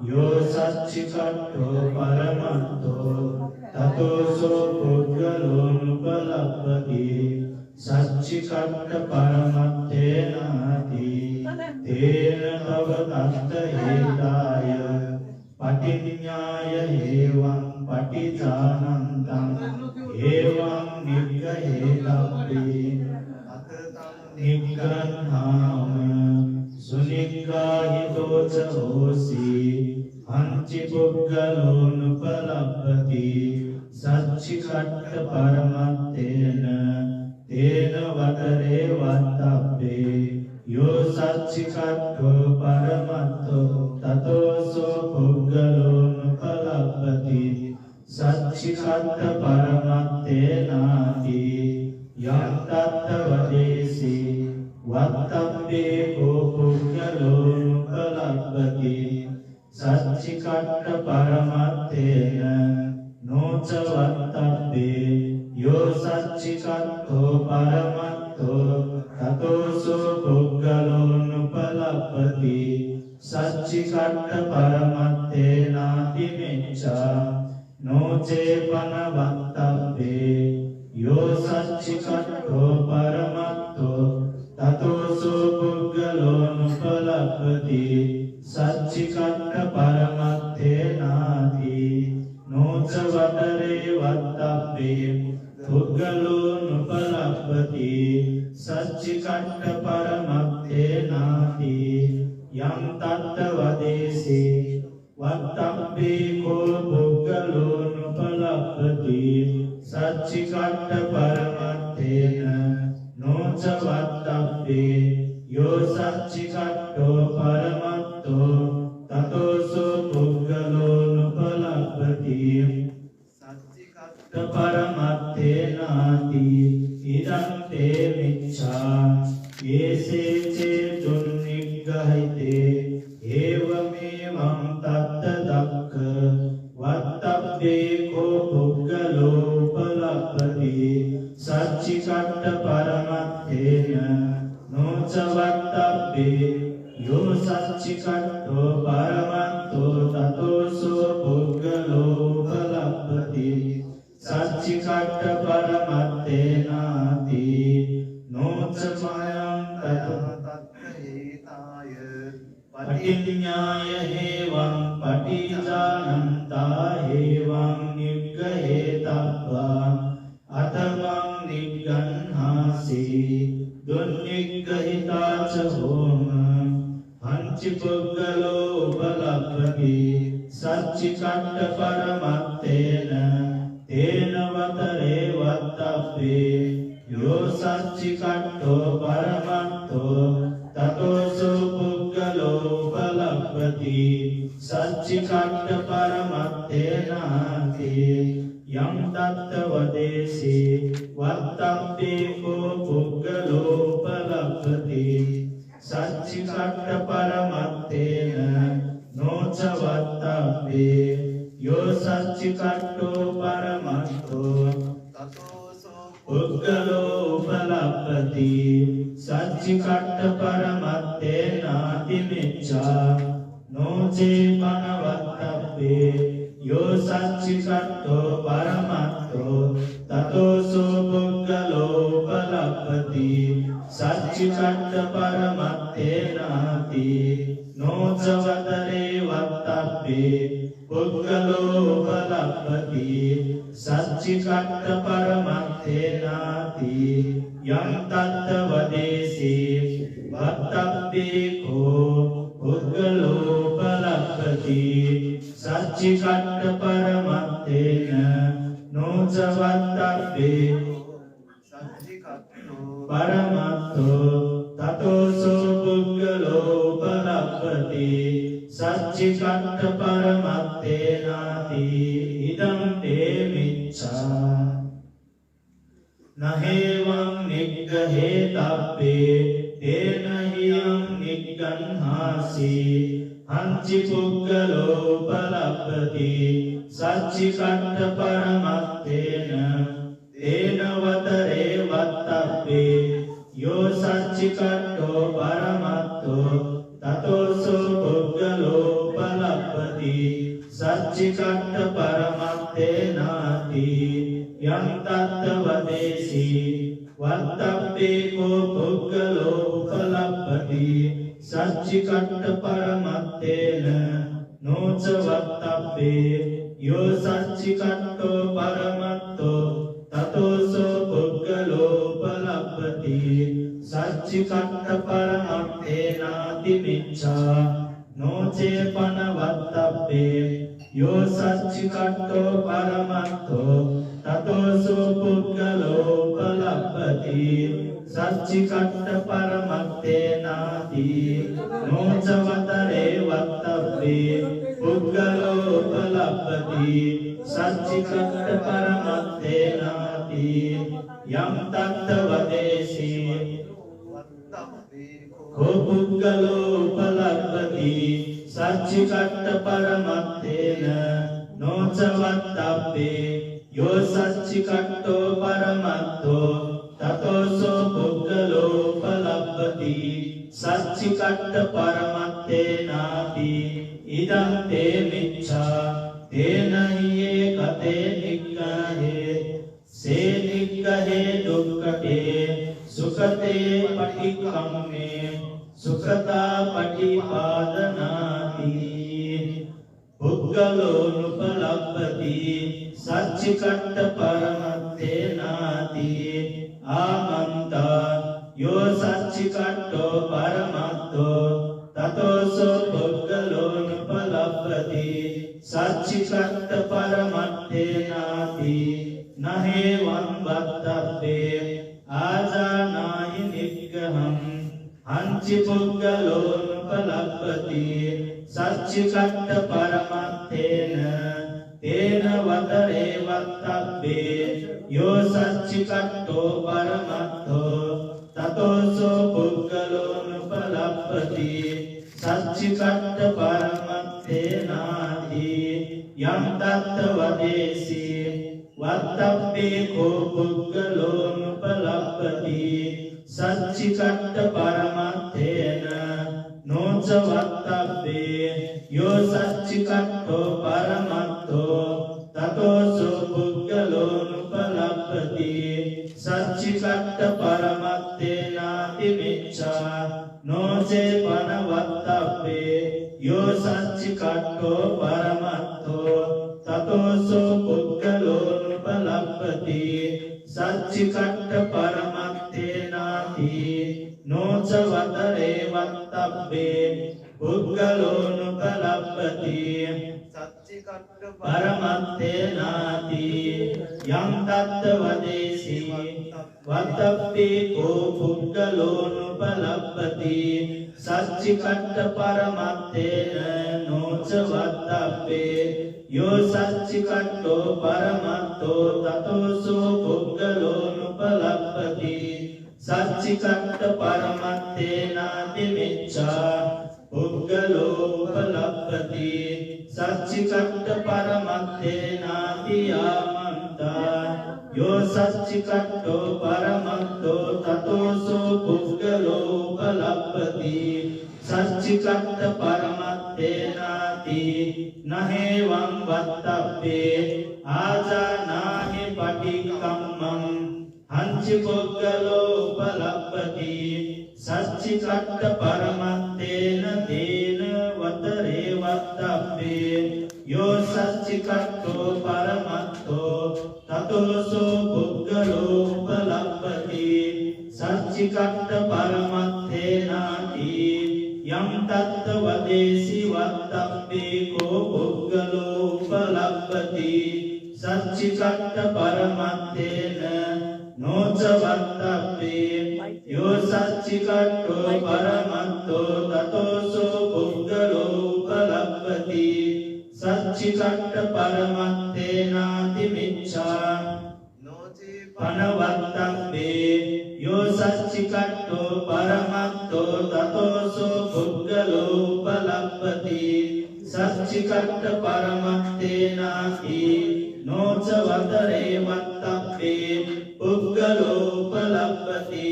Yo සච්චිකට්ඨෝ පරමත්තෝ තතෝසෝ පුද්ගලෝනුපලප්පති සච්චිකට්ඨ පරමත්තේනාති තේන තව තත්ත හේතාය පටිඤ්ඤාය හේවං පටිජානන්තං හේවං නිග්ගහේතබ්බේ අතතං නිග්ගන්හාම සුනිග්ගාහිතෝච හෝසි අංචි පුද්ගලෝනුපලප්පති සච්චිකට්ඨ පරමත්තේන තේන වතරේ වත්තබ්බේ යෝ සච්චිකට්ඨෝ පරමත්තෝ තතෝසෝ පුද්ගලෝනුපලප්පති සච්චිකට්ඨ පරමත්තේනාති යං තත්ත වදේසි වත්තබ්බේ කෝ පුද්ගලෝනුපලප්පති සච්චිකට්ඨ පරමත්තේන නොච වත්තබ්බේ යෝ සච්චිකට්ඨෝ පරමත්තෝ තතෝසෝ පුද්ගලෝනුපලප්පති සච්චිකට්ඨ පරමත්තේනාති මෙච්ඡා නොචේපන වත්තබ්බේ යෝ සච්චිකට්ඨෝ පරමත්තෝ තතෝසෝ පුද්ගලෝනුපලප්පති සච්චිකට්ඨ පරමත්තේනාති නොච වතරේ වත්තබ්බේ පුද්ගලෝනුපලප්පති සච්චිකට්ඨ පරමත්තේනාති යං තත්ත වදේසි වත්තබ්බේ කෝ පුද්ගලෝනුපලප්පති සච්චිකට්ඨ පරමත්තේන නොච වත්තබ්බේ යෝ සච්චිකට්ඨෝ පරමත්තෝ තතෝසෝ පුද්ගලෝනුපලප්පති සච්චිකට්ඨ පරමත්තේනාති ඉදං තේ මිච්ඡා යේසේ චේතුන්නිග්ගහිතේ ඒවමේවං තත්ත දක්ඛ වත්තබ්බේ කෝ පුද්ගලෝපලප්පති සච්චිකට්ඨ පරමත්තේන නොච වත්තබ්බේ යෝ සච්චිකට්ඨෝ පරමත්තෝ තතෝසෝ පුද්ගලෝපලප්පති සච්චිකට්ඨ පරමත්තේනාති නොච මයං තත්ත හේතාය පටිඤ්ඤාය හේවං පටිජානන්තා හේවං නිග්ගහේතබ්බා අතමං නිග්ගන්හාසි දුන්නිග්ගහිතාච හෝම අංචි පුද්ගලෝ උපලප්පති සච්චිකට්ඨ පරමත්තේන තේන වතරේ වත්තබ්බේ යෝ සච්චිකට්ඨෝ පරමත්තෝ තතෝසෝ පුද්ගලෝ උපලප්පති සච්චිකට්ඨ පරමත්තේනාති යං තත්ත වදේසි වත්තබ්බේ කෝ පුද්ගලෝ උපලප්පති සච්චිකට්ඨ පරමත්තේන නොච වත්තබ්බේ යෝ සච්චිකට්ඨෝ පරමත්තෝ තතෝසෝ පුද්ගලෝ උපලප්පති සච්චිකට්ඨ පරමත්තේනාති මෙච්ඡා නොචේපන වත්තබ්බේ යෝ සච්චිකට්ඨෝ පරමත්තෝ තතෝසෝ පුද්ගලෝ උපලප්පති සච්චිකට්ඨ පරමත්තේනාති නොච වතරේ වත්තබ්බේ පුද්ගලෝ උපලප්පති සච්චිකට්ඨ පරමත්තේනාති යං තත්ත වදේසි වත්තබ්බේ කෝ පුද්ගලෝ උපලප්පති සච්චිකට්ඨ පරමත්තේන නොච වත්තබ්බේ පරමත්තෝ තතෝසෝ පුද්ගලෝ උපලප්පති සච්චිකට්ඨ පරමත්තේනාති ඉදං තේ මිච්ඡා නහේවං නිග්ගහේතබ්බේ තේන හියං නිග්ගන්හාසි අංචි පුද්ගලෝ උපලප්පති සච්චිකට්ඨ පරමත්තේන තේන වතරේ වත්තබ්බේ යෝ සච්චිකට්ඨෝ පරමත්තෝ තතෝසෝ පුද්ගලෝ උපලප්පති सच्चिकट्ठ परमत्तेनाति यं तत्तवदेसी वत्तप्पेको पुग्गलो उपलभ्यति सच्चिकट्ठ परमत्तेन नोच वत्तप्पे यो सच्चिकट्ठो परमत्तो ततोसो पुग्गलो उपलभ्यति सच्चिकट्ठ परमत्तेनाति मिच्छा नोचे पनवत्तप्पे यो सच्चिकट्ठो परमत्तो ततोसो पुग्गलो उपलभ्यति सच्चिकट्ठ परमत्तेनाति नोचवतरे वत्तप्पे पुग्गलो उपलभ्यति सच्चिकट्ठ परमत्तेनाति यं तत्तवदेसी को पुग्गलो उपलभ्यति सच्चिकट्ठ परमत्तेन नोच वत्तप्पे यो सच्चिकट्ठो परमत्तो ततोसो पुग्गलो उपलभ्यति सच्चिकट्ठ परमत्तेनाति इदं ते मिच्छा तेन हि एकते निग्रहे से निग्रहे दुःखते सुखते पटिकम्मे सुखता पटिपादनाति पुग्गलोनुपलभ्यति सच्चिकट्ठ परमत्तेनाति आमन्ता यो सच्चिकट्ठो परमत्तो ततोसो पुग्गलोनुपलभ्यति सच्चिकट्ठ परमत्तेनाति न हेवं वत्तप्पे आजानाहि निग्रहम् हंचि पुग्गलोनुपलभ्यति सच्चिकट्ठ परमत्तेन तेन वतरे वत्तप्पे यो सच्चिकट्ठो परमत्तो ततोसो पुग्गलोनुपलभ्यति सच्चिकट्ठ परमत्तेनाति यं तत्तवदेसी वत्तप्पे को पुग्गलोनुपलभ्यति सच्चिकट्ठ परमत्तेन नोच वत्तप्पे यो सच्चिकट्ठो परमत्तो ततोसो पुग्गलोनुपलभ्यति सच्चिकट्ठ परमत्तेनाति मिच्छा नोचे पनवत्तप्पे यो सच्चिकट्ठो परमत्तो ततोसो पुग्गलोनुपलभ्यति सच्चिकट्ठ परमत्तेनाति नोच वतरे वत्तप्पे पुग्गलोनुपलभ्यति सच्चिकट्ठ परमत्तेनाति यं तत्तवदेसी वत्तप्पे को पुग्गलोनुपलभ्यति सच्चिकट्ठ परमत्तेन नोच वत्तप्पे यो सच्चिकट्ठो परमत्तो ततोसो पुग्गलोनुपलभ्यति सच्चिकट्ठ परमत्तेनाति मिच्छा पुग्गलो उपलभ्यति सच्चिकट्ठ परमत्तेनाति आमन्ता यो सच्चिकट्ठो परमत्तो ततोसो पुग्गलो उपलभ्यति सच्चिकट्ठ परमत्तेनाति न हेवं वत्तप्पे आजानाहि पटिकम्मम् हंचि पुग्गलो उपलभ्यति सच्चिकट्ठ परमत्तेन तेन वतरे वत्तप्पे यो सच्चिकट्ठो परमत्तो ततोसो पुग्गलो उपलभ्यति सच्चिकट्ठ परमत्तेनाति यं तत्तवदेसी वत्तप्पे को पुग्गलो उपलभ्यति सच्चिकट्ठ परमत्तेन नोच वत्तप्पे यो सच्चिकट्ठो परमत्तो ततोसो पुग्गलो उपलभ्यति सच्चिकट्ठ परमत्तेनाति मिच्छा पनवत्तप्पे यो सच्चिकट्ठो परमत्तो ततोसो पुग्गलो उपलभ्यति सच्चिकट्ठ परमत्तेनाति नोच वतरे वत्तप्पे पुग्गलो उपलभ्यति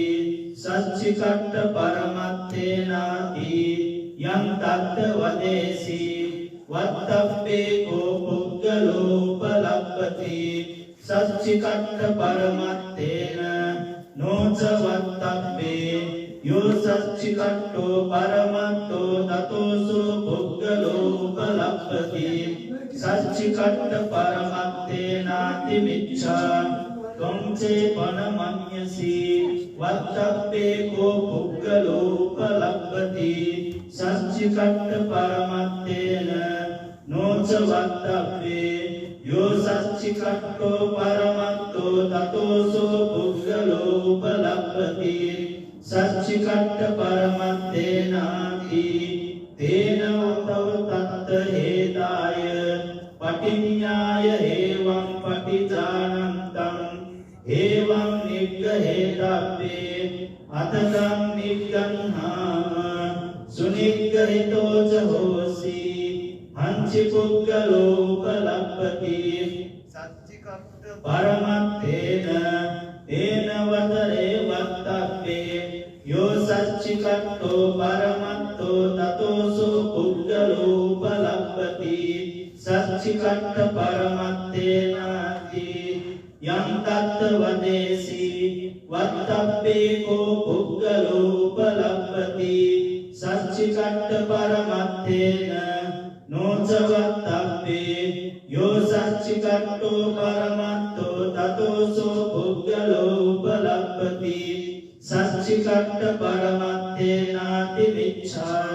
सच्चिकट्ठ परमत्तेनाति यं तत्तवदेसी වත්තබ්බේ කෝ පුද්ගලෝ උපලබ්බති සච්චිකට්ඨ පරමත්තේන නොච වත්තබ්බේ යෝ සච්චිකට්ඨෝ පරමත්තෝ තතෝසෝ පුද්ගලෝ උපලබ්බති සච්චිකට්ඨ පරමත්තේනාති මිච්ඡා ත්වංචේ පනමඤ්ඤසි වත්තබ්බේ කෝ පුද්ගලෝ උපලබ්බති සච්චිකට්ඨ පරමත්තේන නොච වත්තබ්බේ යෝ සච්චිකට්ඨෝ පරමත්තෝ තතෝසෝ පුද්ගලෝ උපලබ්බති සච්චිකට්ඨ පරමත්තේනාති තේන උතව තත්ත හේදාය පටිඤ්ඤාය හේවං පටිජානන්තං හේවං නිග්ගහේතබ්බේ අතකං නිග්ගන්හාම සුනිග්ගහිතෝ ච හෝසි හංචි පුද්ගලෝ උපලබ්බති සච්චිකට්ඨ පරමත්තේන තේන වතරේ වත්තබ්බේ යෝ සච්චිකට්ඨෝ පරමත්තෝ තතෝසෝ පුද්ගලෝ උපලබ්බති සච්චිකට්ඨ පරමත්තේනාති යං තත්ත වදේසි වත්තබ්බේ කෝ පුද්ගලෝ උපලබ්බති සච්චිකට්ඨ පරමත්තේන නොච වත්තබ්බේ යෝ සච්චිකට්ඨෝ පරමත්තෝ තතෝසෝ පුද්ගලෝ උපලබ්බති සච්චිකට්ඨ පරමත්තේනාති මිච්ඡා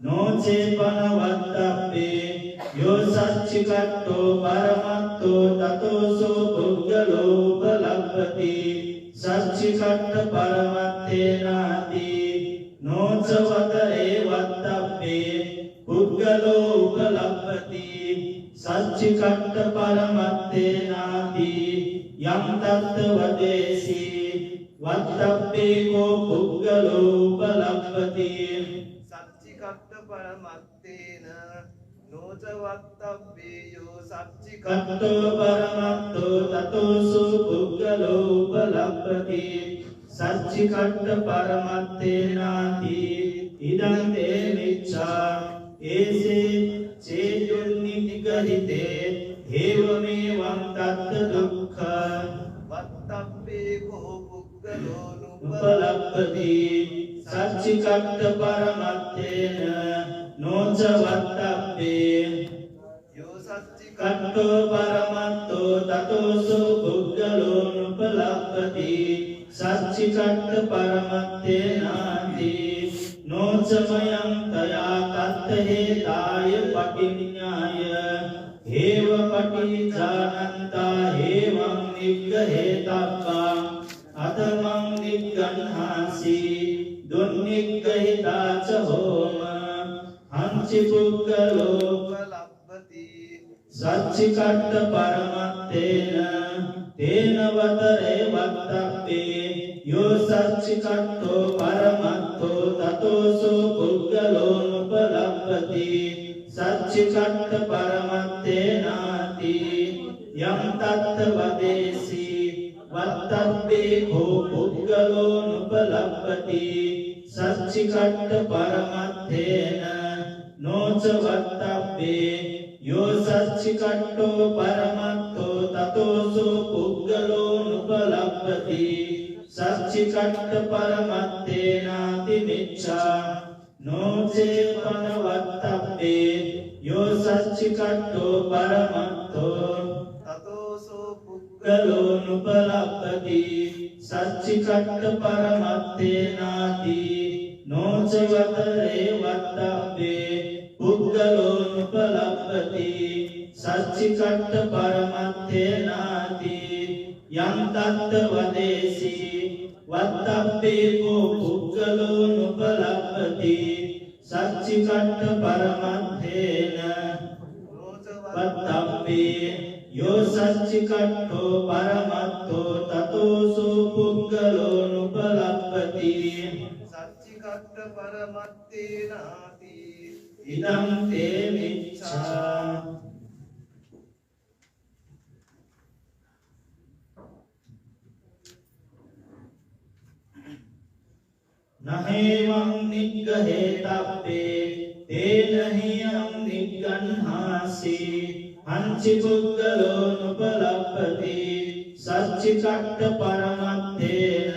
නොචේපන වත්තබ්බේ යෝ සච්චිකට්ඨෝ පරමත්තෝ තතෝසෝ පුද්ගලෝ උපලබ්බති සච්චිකට්ඨ පරමත්තේනාති නොච වතරේ වත්තබ්බේ පුද්ගලෝ උපලබ්බති සච්චිකට්ඨ පරමත්තේනාති යම් තත්ත වදේසි වත්තබ්බේ කෝ පුද්ගලෝ උපලබ්බති සච්චිකට්ඨ පරමත්තේන නොච වත්තබ්බේ යෝ සච්චිකට්ඨෝ පරමත්තෝ තතෝසෝ පුද්ගලෝ උපලබ්බති සච්චිකට්ඨ පරමත්තේනාති ඉදං තේ මිච්ඡා ඒසේ චේතුන්නිගහිතේ හේවමේ වං තත්ත දුක්ඛ වත්තබ්බේ කෝ පුද්ගලෝ උපලබ්බති සච්චිකට්ඨ පරමත්තේන නොච වත්තබ්බේ යෝ සච්චිකට්ඨෝ පරමත්තෝ තතෝසෝ පුද්ගලෝ උපලබ්බති සච්චිකට්ඨ පරමත්තේනාති නොචමයං තයා තත්ත හේතාය පටිඤ්ඤාය හේව පටිජානන්තා හේවං නිග්ගහේතබ්බා අතමං නිග්ගන්හාසි දුන්නිග්ගහිතා ච හෝම හංචි පුද්ගලෝ උපලබ්බති සච්චිකට්ඨ පරමත්තේන තේන වතරේ වත්තබ්බේ යෝ සච්චිකට්ඨෝ පරමත්තෝ තතෝසෝ පුද්ගලෝ උපලබ්බති සච්චිකට්ඨ පරමත්තේනාති යම් තත්ත වදේසි වත්තබ්බේ කෝ පුද්ගලෝ උපලබ්බති සච්චිකට්ඨ පරමත්තේන නොච වත්තබ්බේ යෝ සච්චිකට්ඨෝ පරමත්තෝ තතෝසෝ පුද්ගලෝ උපලබ්බති සච්චිකට්ඨ පරමත්තේනාති මිච්ඡා නොචේපන වත්තබ්බේ යෝ සච්චිකට්ඨෝ පරමත්තෝ තතෝසෝ පුද්ගලෝ උපලබ්බති සච්චිකට්ඨ පරමත්තේනාති නොච වතරේ වත්තබ්බේ පුද්ගලෝ උපලබ්බති සච්චිකට්ඨ පරමත්තේනාති යං තත්ත වදේසි වත්තබ්බේ කෝ පුද්ගලෝ උපලබ්බති සච්චිකට්ඨ පරමත්තේන වත්තබ්බේ යෝ සච්චිකට්ඨෝ පරමත්තෝ තතෝසෝ පුද්ගලෝ උපලබ්බති සච්චිකට්ඨ පරමත්තේනාති ඉදං තේ මිච්ඡා නහේවං නිග්ගහේතබ්බේ තේනහියං නිග්ගන්හාසී අංචි පුද්ගලෝ නුපලප්පති සච්චිකට්ඨ පරමත්තේන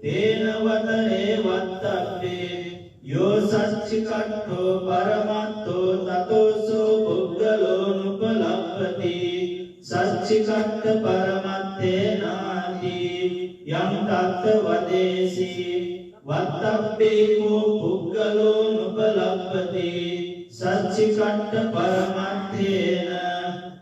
තේන වතරේ වත්තබ්බේ යෝ සච්චිකට්ඨෝ පරමත්තෝ තතෝසෝ පුද්ගලෝ නුපලප්පති සච්චිකට්ඨ පරමත්තේනාති යම් තත්ත වදේසී වත්තබ්බේ කෝ පුද්ගලෝ නුපලප්පති සච්චිකට්ඨ පරමත්තේන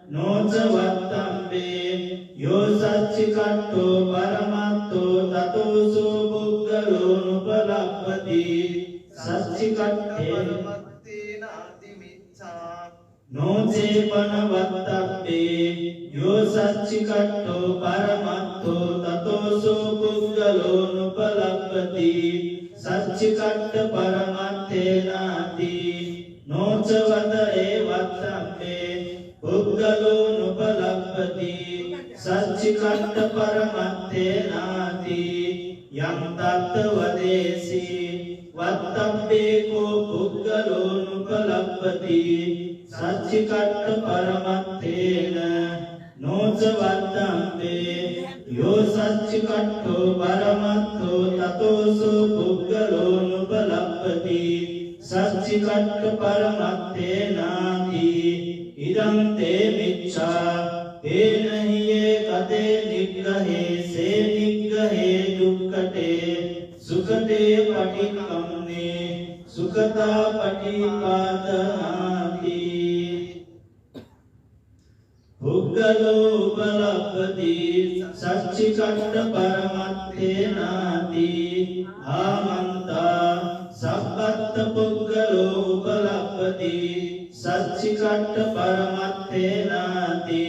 නොච වත්තබ්බේ යෝ සච්චිකට්ඨෝ පරමත්තෝ තතෝසෝ පුද්ගලෝ නුපලප්පති සච්චිකට්ඨ පරමත්තේනාති මිච්ඡා නොචේපන වත්තබ්බේ යෝ සච්චිකට්ඨෝ පරමත්තෝ තතෝසෝ පුද්ගලෝ නුපලප්පති සච්චිකට්ඨ පරමත්තේනාති නොච වදේ වත්තබ්බේ පුද්ගලෝ නුපලප්පති සච්චිකට්ඨ පරමත්තේනාති යම් තත්ත වදේසී වත්තබ්බේ කෝ පුද්ගලෝ නුපලප්පති සච්චිකට්ඨ පරමත්තේන නොච වත්තබ්බේ යෝ සච්චිකට්ඨෝ පරමත්තෝ තතෝසෝ පුද්ගලෝ නුපලප්පති සච්චිකට්ඨ පරමත්තේනාති ඉදං තේ මිච්ඡා තේනහියේ කතේ නිග්ගහේ සේ නිග්ගහේ දුක්ඛටේ සුඛතේ පටික්ඛම්නේ සුඛතා පටිපාදාති පුද්ගලෝ උපලප්පති සච්චිකට්ඨ පරමත්තේනාති ආමන්තා සබ්බත්ත පුද්ගලෝ උපලප්පති සච්චිකට්ඨ පරමත්තේනාති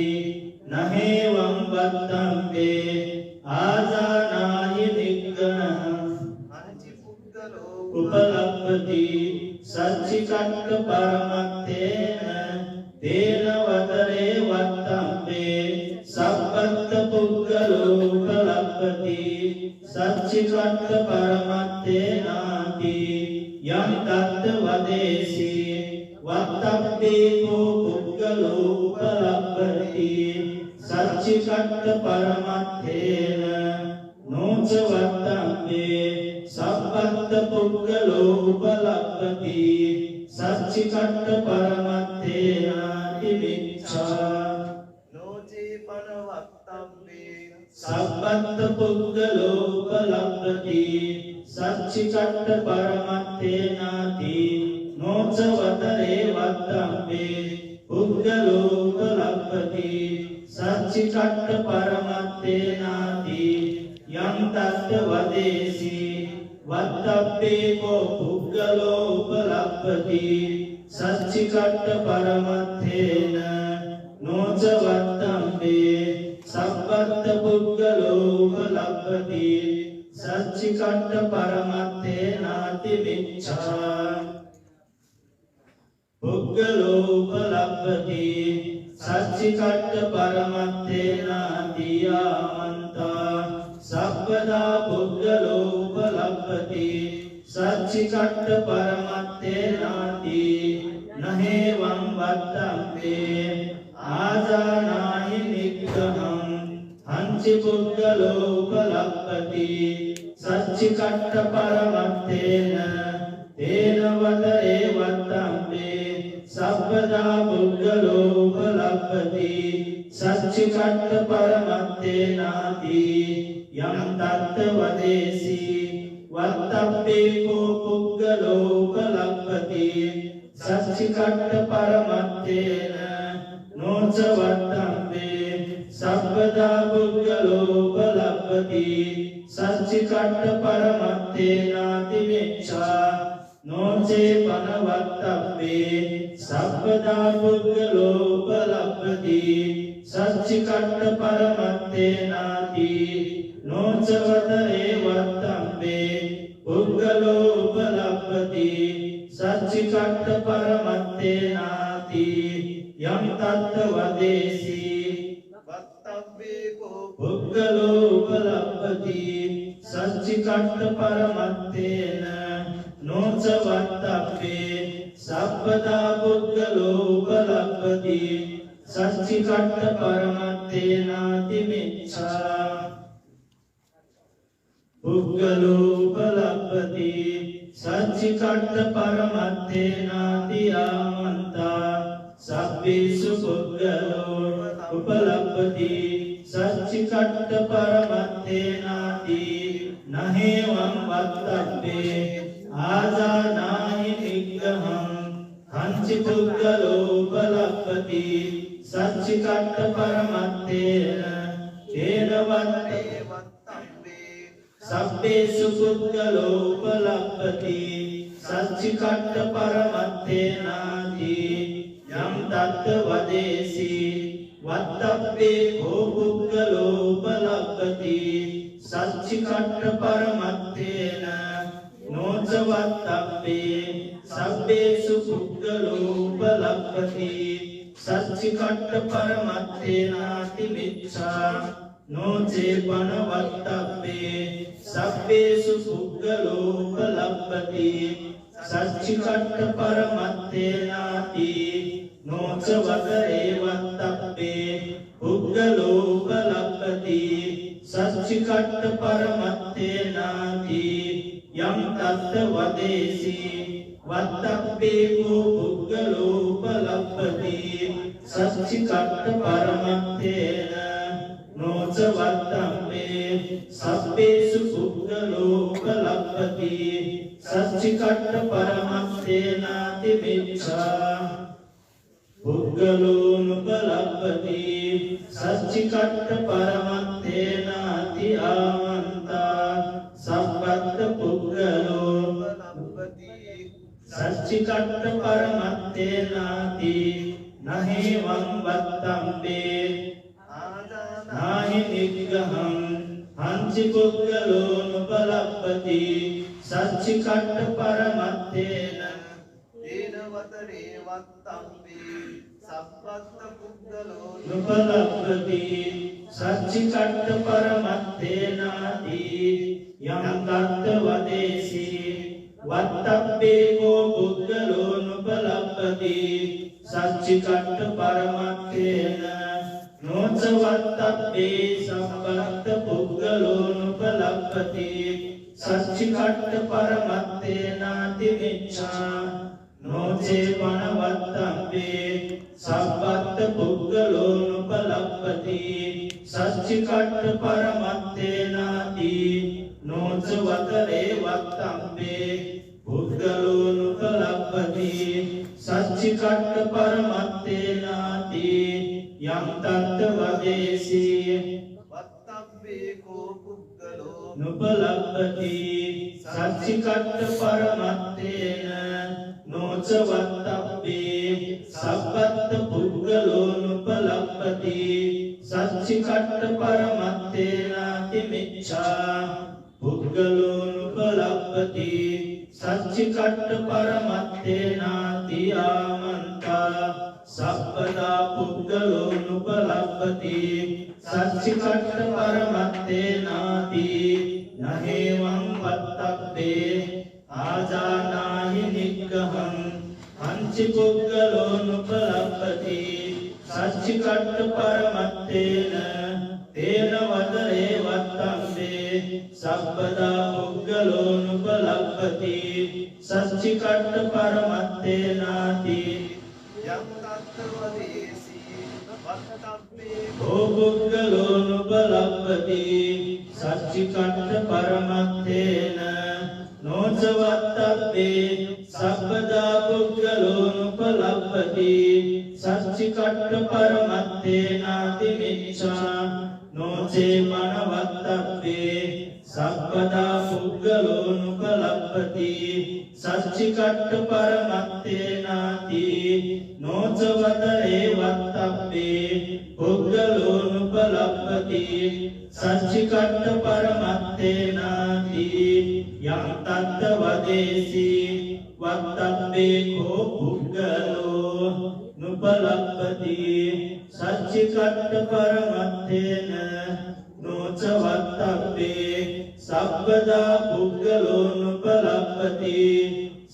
නහේවං වත්තබ්බේ ආසානාහි නිග්ගණං අංචි පුද්ගලෝ උපලප්පති සච්චිකට්ඨ පරමත්තේන තේන වතරේ වත්තබ්බේ සබ්බත්ත පුද්ගලෝ උපලප්පති සච්චිකට්ඨ පරමත්තේනාති යම් තත්ත වදේසී වත්තබ්බේ කෝ පුද්ගලෝ උපලප්පති සච්චිකට්ඨ පරමත්තේන නොච වත්තබ්බේ සබ්බත්ත පුද්ගලෝ උපලප්පති සච්චිකට්ඨ පරමත්තේනාති මිච්ඡා නොචේපන වත්තබ්බේ සබ්බත්ත පුද්ගලෝ උපලප්පති සච්චිකට්ඨ පරමත්තේනාති නොච වතරේ වත්තබ්බේ පුද්ගලෝ උපලප්පති සච්චිකට්ඨ පරමත්තේනාති යම් තත්ත වදේසී වත්තබ්බේ කෝ පුද්ගලෝ උපලප්පති සච්චිකට්ඨ පරමත්තේන නොච වත්තබ්බේ සබ්බත්ත පුද්ගලෝ උපලප්පති සච්චිකට්ඨ පරමත්තේනාති මිච්ඡා පුද්ගලෝ උපලප්පති සච්චිකට්ඨ පරමත්තේනාති ආමන්තා සබ්බදා පුද්ගලෝ උපලප්පති සච්චිකට්ඨ පරමත්තේනාති නහේවං වත්තබ්බේ ආසානාහි නිග්ගහං අංචි පුද්ගලෝ උපලප්පති සච්චිකට්ඨ පරමත්තේන තේන වතරේ වත්තබ්බේ සබ්බදා පුද්ගලෝ උපලප්පති සච්චිකට්ඨ පරමත්තේනාති යම් තත්ත වදේසී වත්තබ්බේ කෝ පුද්ගලෝ උපලප්පති සච්චිකට්ඨ පරමත්තේන නොච වත්තබ්බේ සබ්බදා පුද්ගලෝ උපලප්පති සච්චිකට්ඨ පරමත්තේනාති මිච්ඡා නොචේ පන වත්තබ්බේ සබ්බදා පුද්ගලෝ උපලප්පති සච්චිකට්ඨ පරමත්තේනාති නොච වතරේ වත්තබ්බේ පුද්ගලෝ උපලප්පති සච්චිකට්ඨ පරමත්තේනාති යම් තත්ත වදේසී වත්තබ්බේ කෝ පුද්ගලෝ උපලප්පති සච්චි සච්චිකට්ඨ පරමත්තේන නොචවත්තබ්බේ සබ්බදා පුද්ගලෝ උපලබ්ධති සච්චිකට්ඨ පරමත්තේනාති මිච්ඡා පුද්ගලෝ උපලබ්ධති සච්චිකට්ඨ පරමත්තේනාති ආමන්තා සබ්බේසු පුද්ගලෝ උපලබ්ධති සච්චිකට්ඨ පරමත්තේනාති නහේවං වත්තබ්බේ ආදානාහි නිග්ගහං හංචි පුද්ගලෝ උපලබ්ධති සච්චිකට්ඨ පරමත්තේන තේනවත්තේ වත්තබ්බේ සබ්බේසු පුද්ගලෝ උපලබ්ධති සච්චිකට්ඨ පරමත්තේනාති යම් තත්ත වදේසි වත්තබ්බේ කෝ පුද්ගලෝ උපලබ්ධති සච්චිකට්ඨ පරමත්තේන නොචවත්තබ්බේ සබ්බේසු පුද්ගලෝ උපලබ්ධති සච්චිකට්ඨ පරමත්තේනාති මිච්ඡා නොචේපන වත්තබ්බේ සබ්බේසු පුද්ගලෝ උපලබ්ධති සච්චිකට්ඨ පරමත්තේනාති නොචවතරේ වත්තබ්බේ පුද්ගලෝ උපලබ්ධති සච්චිකට්ඨ පරමත්තේනාති යම් තත්ත වදේසි වත්තබ්බේ කෝ පුද්ගලෝ උපලබ්ධති සච්චිකට්ඨ පරමත්තේන නොචවත්තබ්බේ සබ්බේසු පුද්ගලෝ උපලබ්ධති සච්චිකට්ඨ පරමත්තේනාති මිච්ඡා පුද්ගලෝ නුපලබ්ධති සච්චිකට්ඨ පරමත්තේනාති ආමන්තා සබ්බත් පුද්ගලෝ සච්චිකට්ඨ පරමත්තේනාති නහේවං වත්තබ්බේ ආදානාහි නිග්ගහං හංචි පුද්ගලෝ නුපලබ්ධති සච්චිකට්ඨ පරමත්තේන තේනවතරේ වත්තබ්බේ සබ්බත් පුද්ගලෝ නුපලබ්ධති සච්චිකට්ඨ පරමත්තේනාති යම් තත්ත වදේසි වත්තබ්බේ කෝ පුද්ගලෝ නුපලබ්ධති සච්චිකට්ඨ පරමත්තේන නොචවත්තබ්බේ සබ්බත් පුද්ගලෝ නුපලබ්ධති සච්චිකට්ඨ පරමත්තේනාති මිච්ඡා නොචේපන වත්තබ්බේ සබ්බත් පුද්ගලෝ නුපලබ්ධති සච්චිකට්ඨ පරමත්තේනාති නොචවතරේ වත්තබ්බේ පුද්ගලෝ නුපලබ්ධති සච්චිකට්ඨ පරමත්තේනාති යම් තත්ත වදේසි වත්තබ්බේ කෝ පුද්ගලෝ නුපලබ්ධති සච්චිකට්ඨ පරමත්තේන නොචවත්තබ්බේ සබ්බත් පුද්ගලෝ නුපලබ්ධති සච්චිකට්ඨ පරමත්තේනාති මිච්ඡා පුද්ගලෝ නුපලබ්ධති සච්චිකට්ඨ පරමත්තේනාති ආමන්තා සබ්බදා පුද්ගලෝ නුපලබ්ධති සච්චිකට්ඨ පරමත්තේනාති නහේවං වත්තබ්බේ ආජානාහි නිග්ගහං හංචි පුද්ගලෝ නුපලබ්ධති සච්චිකට්ඨ පරමත්තේන තේනවතරේ වත්තබ්බේ සබ්බදා පුද්ගලෝ නුපලබ්ධති සච්චිකට්ඨ පරමත්තේනාති යම් තත්ත වදේසි වත්තබ්බේ කෝ පුද්ගලෝ නුපලබ්ධති සච්චිකට්ඨ පරමත්තේන නොචවත්තබ්බේ සබ්බදා පුද්ගලෝ නුපලබ්ධති සච්චිකට්ඨ පරමත්තේනාති මිච්ඡා නොචේපන වත්තබ්බේ සබ්බදා පුද්ගලෝ නුපලබ්ධති සච්චිකට්ඨ පරමත්තේනාති නොචවතරේ වත්තබ්බේ පුද්ගලෝ නුපලබ්ධති සච්චිකට්ඨ පරමත්තේනාති යම් තත්ත වදේසි වත්තබ්බේ කෝ පුද්ගලෝ නුපලබ්ධති සච්චිකට්ඨ පරමත්තේන නොචවත්තබ්බේ සබ්බදා පුද්ගලෝනුපලප්පති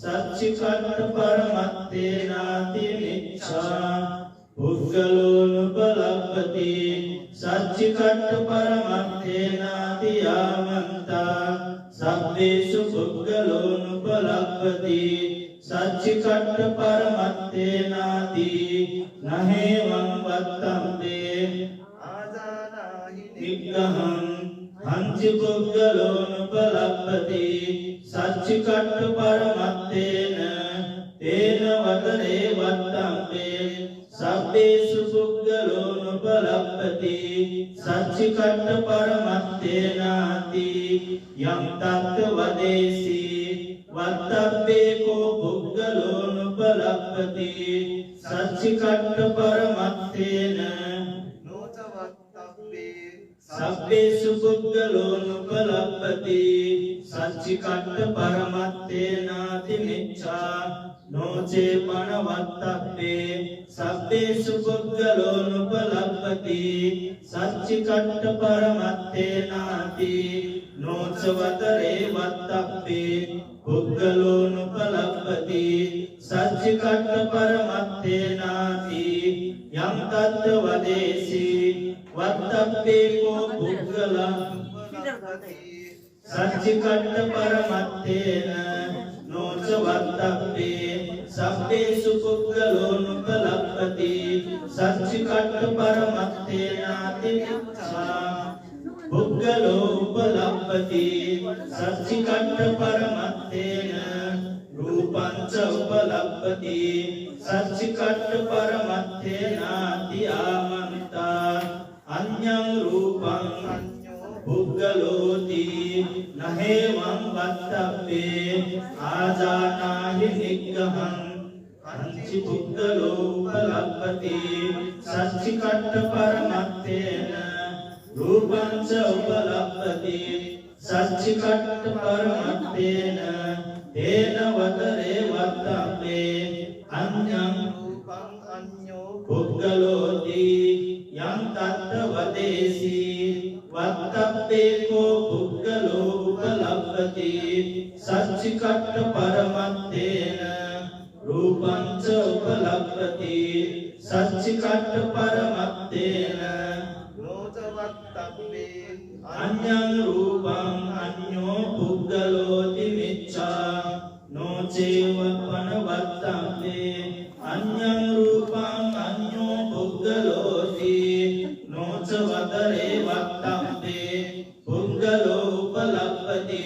සච්චිකට්ඨ පරමත්තේනාති මිච්ඡා පුද්ගලෝනුපලප්පති සච්චිකට්ඨ පරමත්තේනාති යාමන්තා සබ්බේසු පුද්ගලෝනුපලප්පති සච්චිකට්ඨ පරමත්තේනාති නහේවං වත්තම්බේ ආදානාහි නිග්ගහං හංචි පුද්ගලෝනුපලප්පති සච්චිකට්ඨ පරමත්තේන තේන වතරේ වත්තම්බේ සබ්බේසු පුද්ගලෝනුපලප්පති සච්චිකට්ඨ පරමත්තේනාති යම් තත්ත වදේසි වත්තබ්බේ කෝ පුද්ගලෝනුපලප්පති සච්චිකට්ඨ පරමත්තේන නොච වත්තබ්බේ සබ්බේසු පුද්ගලෝනුපලප්පති සච්චිකට්ඨ පරමත්තේනාති මිච්ඡා නොචේ පනවත්තබ්බේ සබ්බේසු පුද්ගලෝනුපලප්පති සච්චිකට්ඨ පරමත්තේනාති නොච වතරේ වත්තබ්බේ පුද්ගලෝනුපලප්පති සච්චිකට්ඨ පරමත්තේනාති යම් තත්ත වදේසි වත්තබ්බේ කෝ පුද්ගලං සච්චිකට්ඨ පරමත්තේන නොච වත්තබ්බේ සබ්බේසු පුද්ගලෝනුපලප්පති සච්චිකට්ඨ පරමත්තේනාති මිච්ඡා පුද්ගලෝ උපලප්පති සච්චිකට්ඨ පරමත්තේන රූපං ච උපලප්පති සච්චිකට්ඨ පරමත්තේනාති ආමන්තා අඤ්ඤං රූපං පුද්ගලෝති නහේවං වත්තබ්බේ ආජානාහි නිග්ගහං අංචි පුද්ගලෝ උපලප්පති සච්චිකට්ඨ පරමත්තේන රූපං ච උපලප්පති සච්චිකට්ඨ පරමත්තේන තේන වතරේ වත්තබ්බේ අඤ්ඤං රූපං අඤ්ඤෝ පුද්ගලෝති යං තත්ත වදේසි වත්තබ්බේ කෝ පුද්ගලෝ උපලප්පති සච්චිකට්ඨ පරමත්තේන රූපං ච උපලප්පති සච්චිකට්ඨ පරමත්තේන නොච වත්තබ්බේ අඤ්ඤං රූපං අඤ්ඤෝ පුද්ගලෝති මිච්ඡා නොචේව පනවත්තබ්බේ අඤ්ඤං රූපං අඤ්ඤෝ පුද්ගලෝති නොච වතරේ වත්තබ්බේ පුද්ගලෝ උපලප්පති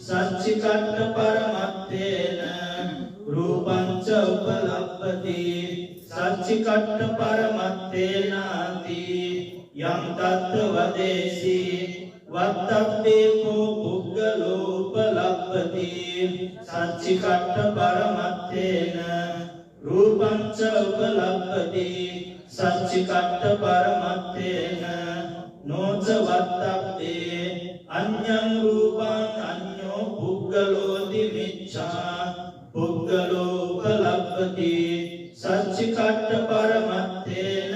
සච්චිකට්ඨ පරමත්තේන රූපං ච උපලප්පති සච්චිකට්ඨ පරමත්තේනාති යම් තත්ත වදේසි වත්තබ්බේ කෝ පුද්ගලෝ උපලප්පති සච්චිකට්ඨ පරමත්තේන රූපං ච උපලප්පති සච්චිකට්ඨ පරමත්තේන නොච වත්තබ්බේ අඤ්ඤං රූපං අඤ්ඤෝ පුද්ගලෝති මිච්ඡා පුද්ගලෝ උපලප්පති සච්චිකට්ඨ පරමත්තේන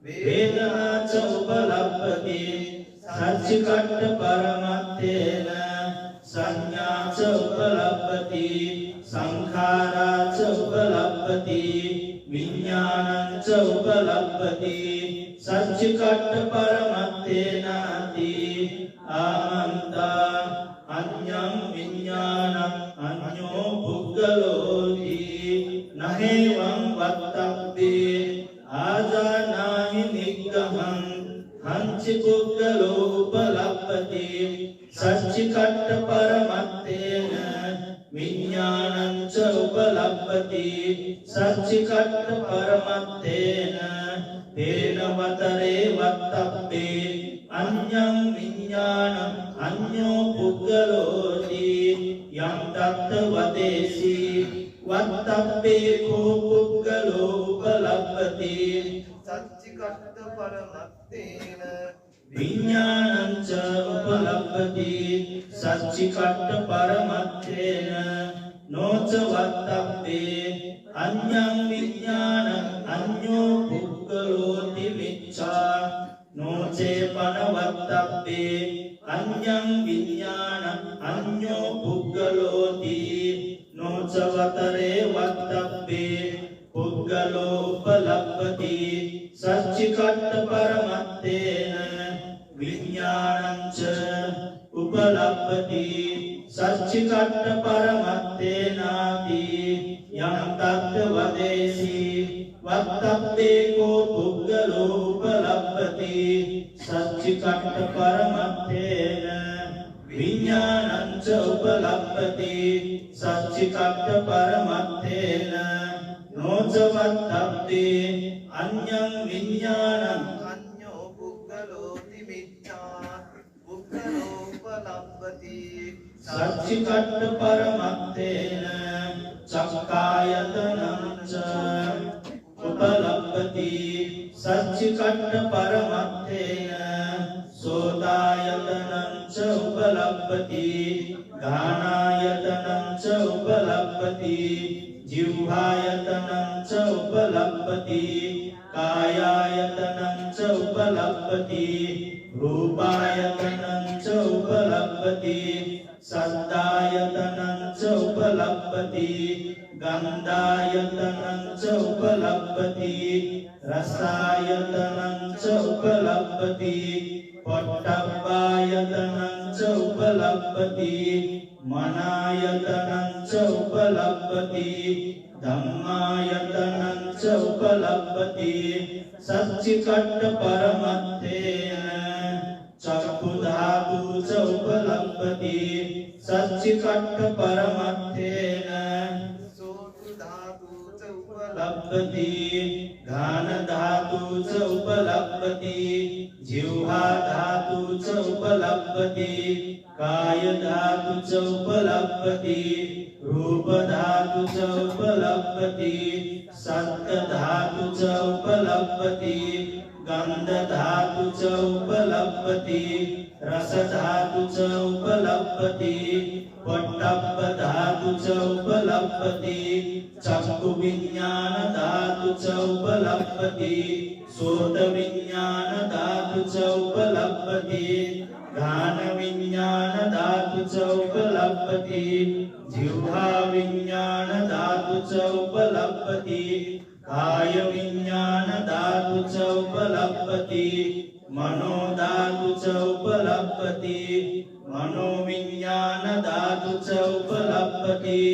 වේදනා ච උපලප්පති සච්චිකට්ඨ පරමත්තේන සංඥා ච උපලප්පති සංඛාරා ච උපලප්පති විඥානං ච උපලප්පති සච්චිකට්ඨ පරමත්තේනාති ආමන්තා අඤ්ඤං විඥානං අඤ්ඤෝ පුද්ගලෝති නහේවං වත්තබ්බේ ආජානාහි නිග්ගහං හංචි පුද්ගලෝ උපලප්පති සච්චිකට්ඨ පරමත්තේන විඥානං ච උපලප්පති සච්චිකට්ඨ පරමත්තේන තේන වතරේ වත්තබ්බේ අඤ්ඤං විඥානං අඤ්ඤෝ පුද්ගලෝති යම් තත්ත වදේසි වත්තබ්බේ කෝ පුද්ගලෝ උපලප්පති සච්චිකට්ඨ පරමත්තේන විඥානං ච උපලප්පති සච්චිකට්ඨ පරමත්තේන නොච වත්තබ්බේ අඤ්ඤං විඥානං අඤ්ඤෝ පුද්ගලෝති මිච්ඡා නොචේ පනවත්තබ්බේ අඤ්ඤං අඤ්ඤං විඥාන අඤ්ඤෝ පුග්ගලෝති නොචවතරේ වත්තබ්බේ පුග්ගලෝ උපලබ්බති සච්චිකට්ඨ පරමත්තේන විඥානං ච උපලබ්බති සච්චිකට්ඨ පරමත්තේනාති යං තත්ත වදේසි වත්තබ්බේ කෝ පුග්ගලෝ උපලබ්බති සච්චිකට්ඨ පරමත්තේන විඥානං ච උපලබ්බති සච්චිකට්ඨ පරමත්තේන නොචවත්තබ්බේ අඤ්ඤං විඥානං අඤ්ඤෝ පුග්ගලෝති මිච්ඡා පුග්ගලෝ උපලබ්බති සච්චිකට්ඨ පරමත්තේන චක්කායතනං ච උපලබ්බති සච්චිකට්ඨ පරමත්තේන සෝතායතනං ච උපලබ්බති ගානායතනං ච උපලබ්බති जिह्वायतनं च उपलब्धति कायायतनं च उपलब्धति रूपायतनं च उपलब्धति शब्दायतनं च उपलब्धति गन्धायतनं च उपलब्धति रसायतनं च उपलब्धति पट्टब्बायतनं च उपलब्धति मनायतनं च उपलब्धति धम्मायतनं च उपलब्धति सच्चिकट्ठ परमत्तेन चक्षु धातु च उपलब्धति सच्चिकट्ठ परमत्तेन सोतु धातु च उपलब्धति घान धातु च उपलब्धति जिह्वा धातु च उपलब्धति काय धातु च उपलब्धति रूप धातु च उपलब्धति सत्य धातु च उपलब्धति गंध धातु च उपलब्धति रस धातु च उपलब्धति पट्टब्ब धातु च उपलब्धति चक्षु विज्ञान धातु च उपलब्धति सोत विज्ञान धातु च उपलब्धति घान विज्ञान धातु च उपलब्धति जिह्वा विज्ञान धातु च उपलब्धति काय विज्ञान धातु च उपलब्धति मनो धातु च उपलब्धति मनो विज्ञान धातु च उपलब्धति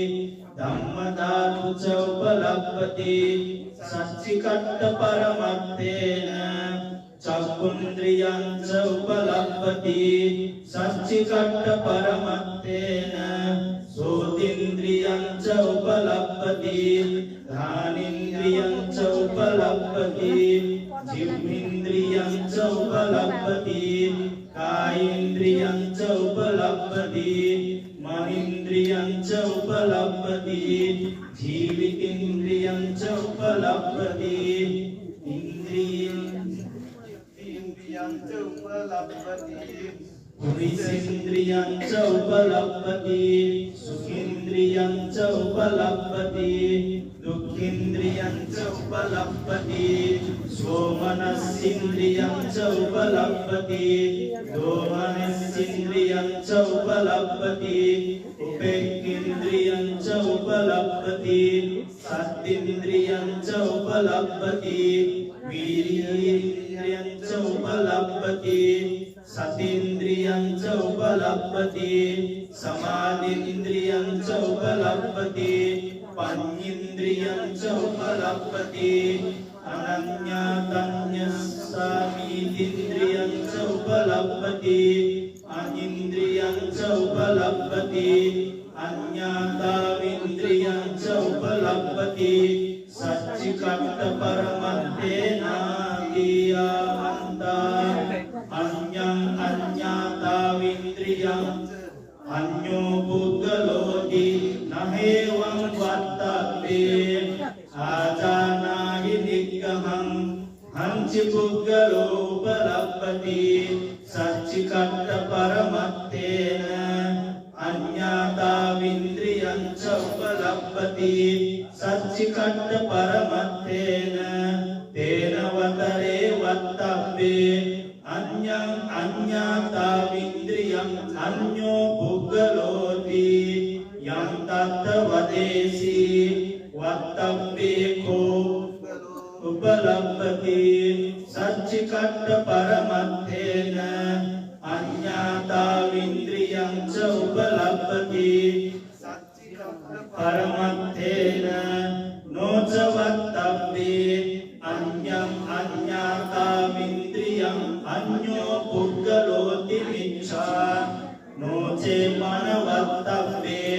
धम्म धातु च उपलब्धति सच्चिकट्ठ परमत्तेन चक्षुन्द्रियं च उपलब्धति सच्चिकट्ठ परमत्तेन सोतीन्द्रियं च उपलब्धति घ्राणेन्द्रियं च उपलब्धति जिह्वेन्द्रियं च उपलब्धति कायेन्द्रियं च उपलब्धति मनेन्द्रियं च उपलब्धति जीवितेन्द्रियं च उपलब्धति इंद्रियं च उपलब्धति पुरुषेन्द्रियं च उपलब्धति सुखेन्द्रियं च उपलब्धति दुःखेन्द्रियं च उपलब्धति सोमनस्सेन्द्रियं च उपलब्धति दोमनस्सेन्द्रियं च उपलब्धति उपेक्षेन्द्रियं च उपलब्धति सत्तेन्द्रियं च उपलब्धति वीर्येन्द्रियं च उपलब्धति सतीन्द्रियं च उपलब्धति समाधीन्द्रियं च उपलब्धति पंचेन्द्रियं च उपलब्धति अनन्यतन्यस्सामीन्द्रियं च उपलब्धति अनिन्द्रियं च उपलब्धति अन्यताविन्द्रियं च उपलब्धति सच्चिकट्ठ परमत्तेनादियावन्ता अन्यं अन्यताविन्द्रियं अन्यो पुग्गलोति नहेवं वत्तव्ये आजानाहि निग्रहं हंसि पुग्गलोपलब्धति सच्चिकट्ठ परमत्तेन अन्यताविन्द्रियं च उपलब्धति सच्चिकट्ठ परमत्तेन तेन वतरे वत्तव्ये अन्यं अन्यताविन्द्रियं වින්ද්‍රියං අඤ්ඤෝ පුග්ගලෝති යම් තත්ත වදේසි වත්තබ්බේ කෝ උපලබ්ධති සච්චිකට්ඨ පරමත්තේන අඤ්ඤාතා වින්ද්‍රියං ච උපලබ්ධති පරමත්තේන නොච වත්තබ්බේ අඤ්ඤං අඤ්ඤාතා වින්ද්‍රියං අඤ්ඤෝ පුග්ගලෝති මිච්ඡා නොචේ මනවත්තබ්බේ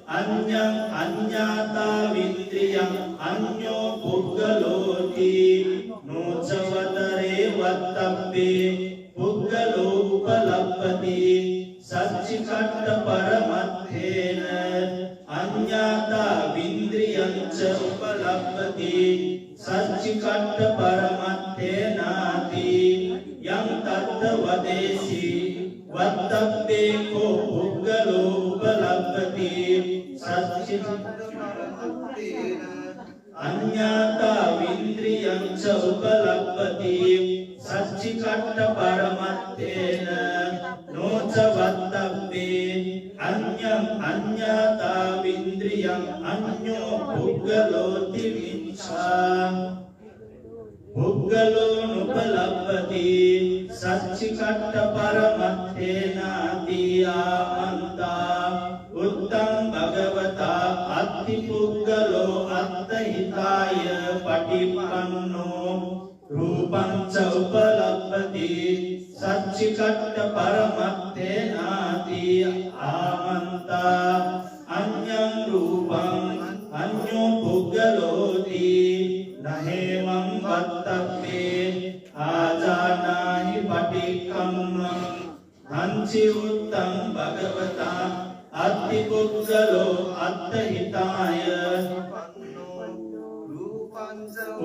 අඤ්ඤං අඤ්ඤාතා වින්ද්‍රියං අඤ්ඤෝ පුග්ගලෝති නොචවතරේ වත්තබ්බේ පුග්ගලෝ උපලබ්ධති සච්චිකට්ඨ පරමත්තේන අඤ්ඤාතා වින්ද්‍රියං ච උපලබ්ධති සච්චිකට්ඨ පරමත්තේනාති යම් තත්ත වදේසි වත්තබ්බේ කෝ පුග්ගලෝ උපලබ්ධති සච්චිකට්ඨ අඤ්ඤාතා වින්ද්‍රියං ච උපලබ්ධති සච්චිකට්ඨ පරමත්තේන නොච වත්තබ්බේ අඤ්ඤං අඤ්ඤාතා වින්ද්‍රියං අඤ්ඤෝ පුග්ගලෝති මිච්ඡා පුග්ගලෝ නුපලබ්ධති සච්චිකට්ඨ පරමත්තේනාති ආමන්තා උත්තං භගවතා අත්ති පුග්ගලෝ අත්තහිතාය පටිපන්නෝ රූපං ච උපලබ්ධති සච්චිකට්ඨ පරමත්තේනාති ආමන්තා අඤ්ඤං රූපං අඤ්ඤෝ පුග්ගලෝති නහේවං වත්තබ්බේ ආජානාහි පටික්ඛම්මං හංචි උත්තං භගවතා අත්ති පුග්ගලෝ අත්තහිතාය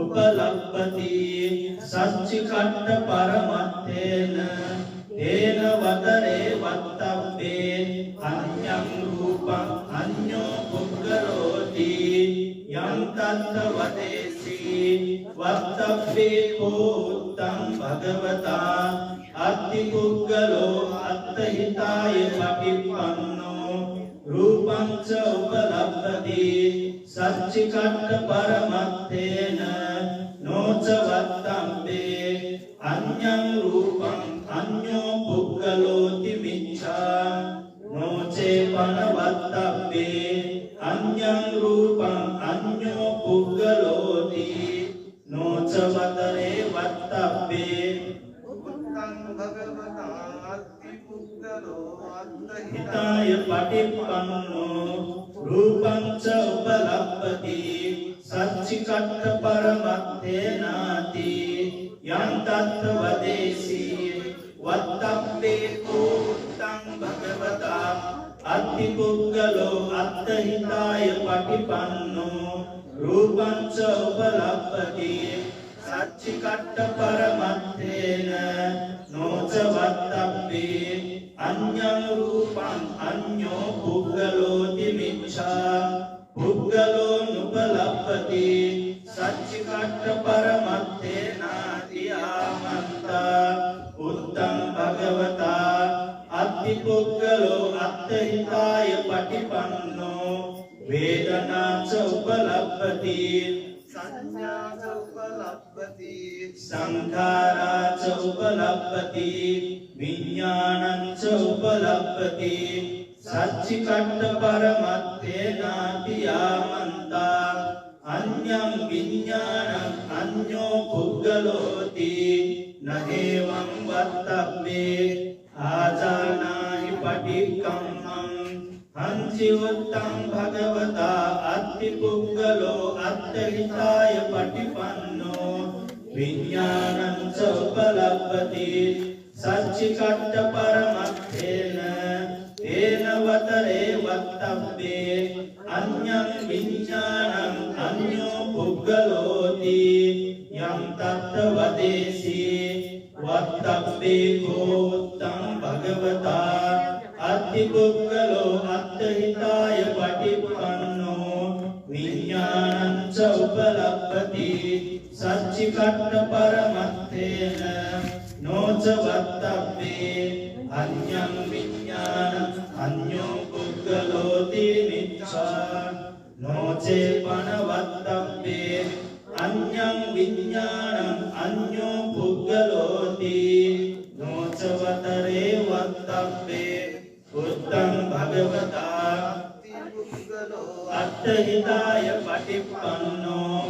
උපලබ්ධති සච්චිකට්ඨ පරමත්තේන තේන වතරේ වත්තබ්බේ අඤ්ඤං රූපං අඤ්ඤෝ පුග්ගලෝති යම් තත්ත වදේසි වත්තබ්බේ කෝත්තං භගවතා අත්ති පුග්ගලෝ අත්තහිතාය පටිපන්නෝ රූපං ච උපලබ්ධති සච්චිකට්ඨ පරමත්තේන නොච වත්තබ්බේ අඤ්ඤං රූපං අඤ්ඤෝ පුග්ගලෝති මිච්ඡා නොචේ පනවත්තබ්බේ අඤ්ඤං රූපං අඤ්ඤෝ පුග්ගලෝති නොච වතරේ වත්තබ්බේ උත්තං භගවතා අත්ති පුග්ගලෝ හිතාය පටිපන්නෝ රූපං ච උපලබ්ධති සච්චිකට්ඨ පරමත්තේනාති යම් තත්ත වදේසි වත්තබ්බේ කෝත්තං භගවතා අත්ති පුග්ගලෝ අත්තහිතාය පටිපන්නෝ රූපං ච උපලබ්ධති සච්චිකට්ඨ පරමත්තේන නොච වත්තබ්බේ අඤ්ඤං රූපං අඤ්ඤෝ පුග්ගලෝති මිච්ඡා පුග්ගලෝ නුපලබ්ධති සච්චිකට්ඨ පරමත්තේනාති ආමන්තා උත්තං භගවතා අත්ති පුග්ගලෝ අත්තහිතාය පටිපන්නෝ වේදනා ච උපලබ්ධති සංඥා ච උපලබ්ධති සංඛාරා ච උපලබ්ධති විඥානං ච උපලබ්ධති සච්චිකට්ඨ පරමත්තේනාති ආමන්තා අඤ්ඤං විඥානං අඤ්ඤෝ පුග්ගලෝති නහේවං වත්තබ්බේ ආජානාහි පටික්ඛම්මං හංචි උත්තං භගවතා අත්ති පුග්ගලෝ අත්තහිතාය පටිපන්නෝ විඥානං ච උපලබ්ධති සච්චිකට්ඨ පරමත්තේන තේන වතරේ වත්තබ්බේ අඤ්ඤං විඥානං අඤ්ඤෝ පුග්ගලෝති යම් තත්ත වදේසි වත්තබ්බේ කෝත්තං භගවතා අත්ති පුග්ගලෝ අත්තහිතාය පටිපන්නෝ විඥානං ච උපලබ්ධති සච්චිකට්ඨ පරමත්තේන නොච නොචවත්තබ්බේ අඤ්ඤං විඥානං අඤ්ඤෝ පුද්ගලෝති මිච්ඡා නොචේ පනවත්තබ්බේ අඤ්ඤං විඥානං අඤ්ඤෝ පුද්ගලෝති නොචවතරේ වත්තබ්බේ බුද්ධං භගවතා අට්ඨහිතාය පටිප්පන්නෝ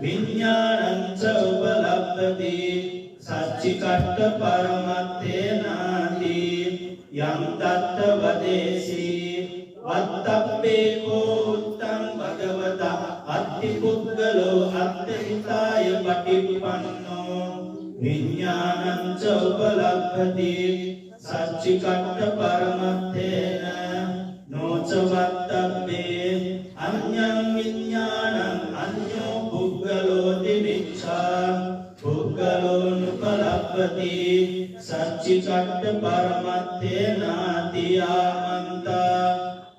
විඥානං ච උපලබ්ධති සච්චිකට්ඨ පරමත්තේනාති යම් තත්ත වදේසී වත්තබ්බේ කෝ උත්තං භගවතා අත්ති පුද්ගලෝ අට්ඨහිතාය පටිප්පන්නෝ විඥානං ච උපලබ්ධති සච්චිකට්ඨ පරමත්තේන නොචවත්තබ්බේ අඤ්ඤං විඥානං අඤ්ඤෝ පුද්ගලෝති මිච්ඡා පුද්ගලෝනුපලබ්ධති සච්චිකට්ඨ පරමත්තේනාති ආමන්තා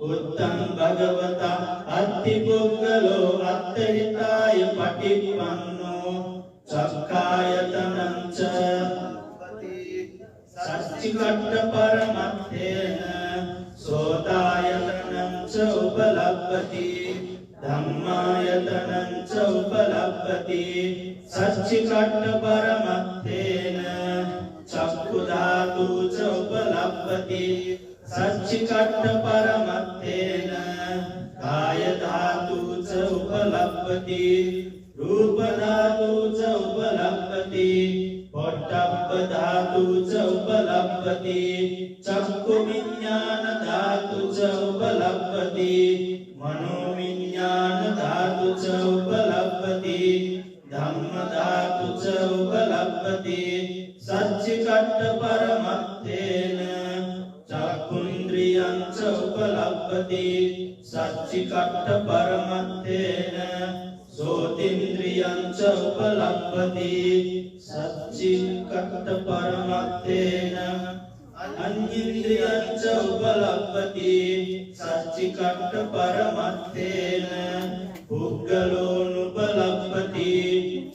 උත්තං භගවතා අත්ති පුද්ගලෝ අට්ඨහිතාය පටිප්පන්නෝ චක්ඛායතනං ච සච්චිකට්ඨ පරමත්තේන සෝතායතනං ච උපලබ්ධති ධම්මායතනං ච උපලබ්ධති සච්චිකට්ඨ පරමත්තේන චක්ඛු ධාතු ච උපලබ්ධති සච්චිකට්ඨ පරමත්තේන කාය ධාතු ච උපලබ්ධති රූප ධාතු ච උපලබ්ධති පොට්ටබ්බ ධාතු ච උපලබ්ධති චක්ඛු විඥාන ධාතු ච උපලබ්ධති මනෝ විඥාන ධාතු ච උපලබ්ධති ධම්ම ධාතු ච උපලබ්ධති සච්චිකට්ඨ පරමත්තේන චක්ඛුන්ද්‍රියං ච උපලබ්ධති සච්චිකට්ඨ පරමත්තේන සෝතින්ද්‍රියං ච උපලබ්ධති සච්චිකට්ඨ පරමත්තේන අඤ්ඤින්ද්‍රියං ච උපලබ්ධති සච්චිකට්ඨ පරමත්තේන පුද්ගලෝනුපලබ්ධති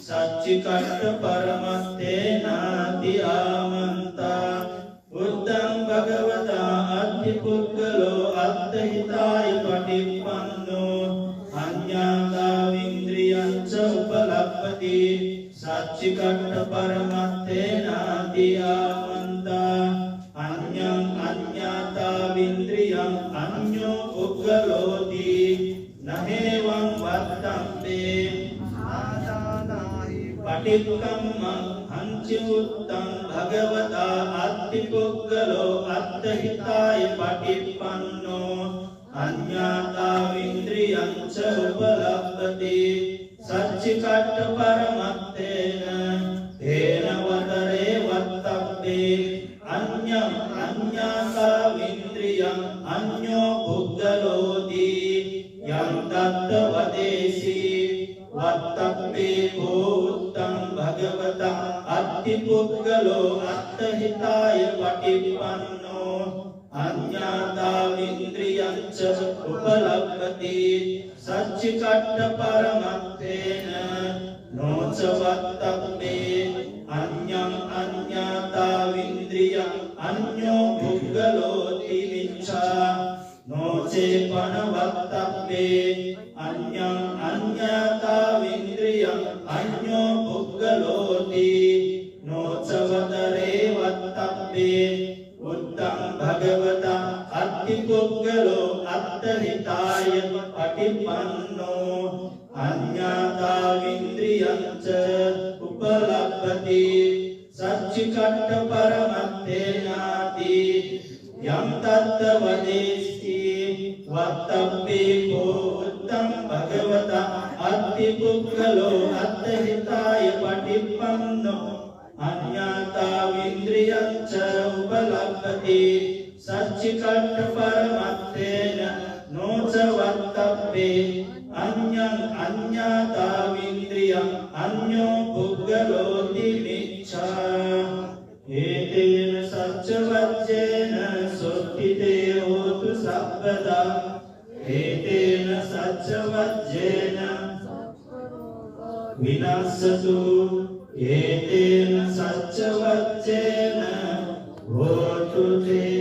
සච්චිකට්ඨ පරමත්තේනාති ආමන්තා බුද්ධං භගවතා අත්ථි පුද්ගලෝ අත්ථහිතාය පටිප්පන්නෝ අඤ්ඤාතා වින්ද්‍රියං ච උපලබ්ධති සච්චිකට්ඨ පරමත්තේනාති ආමන්තා අඤ්ඤං අඤ්ඤාතා වින්ද්‍රියං අඤ්ඤෝ පුද්ගලෝති නහේවං වත්තම්බේ ආදානාහි පටික්කම්මං හංචි උත්තං භගවතා අත්ථි පුද්ගලෝ අත්ථහිතාය පටිප්පන්නෝ අඤ්ඤාතා වින්ද්‍රියං ච උපලබ්ධති සච්චිකට්ඨ පරමත්තේන තේන වතරේ වත්තබ්බේ අඤ්ඤං අඤ්ඤාතා වින්ද්‍රියං අඤ්ඤෝ පුද්ගලෝති යම් තත්ත වදේසී වත්තබ්බේ කෝ උත්තං භගවතා අත්ථි පුද්ගලෝ අත්ථහිතාය පටිප්පන්නෝ අඤ්ඤාතා වින්ද්‍රියං ච උපලබ්ධති සච්චිකට්ඨ පරමත්තේන නොචවත්තබ්බේ අඤ්ඤං අඤ්ඤාතා වින්ද්‍රියං අඤ්ඤෝ පුද්ගලෝති මිච්ඡා නොචේ පනවත්තබ්බේ අඤ්ඤං අඤ්ඤාතා වින්ද්‍රියං අඤ්ඤෝ පුද්ගලෝති නොචවතරේ වත්තබ්බේ උත්තං භගවතා අත්ථි පුද්ගලෝ අත්ථහිතාය පටිපන්නෝ අඤ්ඤාතා වින්ද්‍රියං ච උපලබ්ධති සච්චිකට්ඨ පරමත්තේනාති යම් තත්ත වදේසී වත්තබ්බේ කෝ උත්තං භගවතා අත්ථි පුද්ගලෝ අත්ථහිතාය පටිපන්නෝ අඤ්ඤාතා වින්ද්‍රියං ච උපලබ්ධති සච්චිකට්ඨ පරමත්තේන නොචවත්තබ්බේ අඤ්ඤං අඤ්ඤාතා වින්ද්‍රියං අඤ්ඤෝ පුද්ගලෝති මිච්ඡා ඒතේන සච්ච වච්චේන සොත්තිතේ හෝතු සබ්බදා ඒතේන සච්ච වච්චේන විනස්සතු ඒතේන සච්ච වච්චේන හෝතු තේ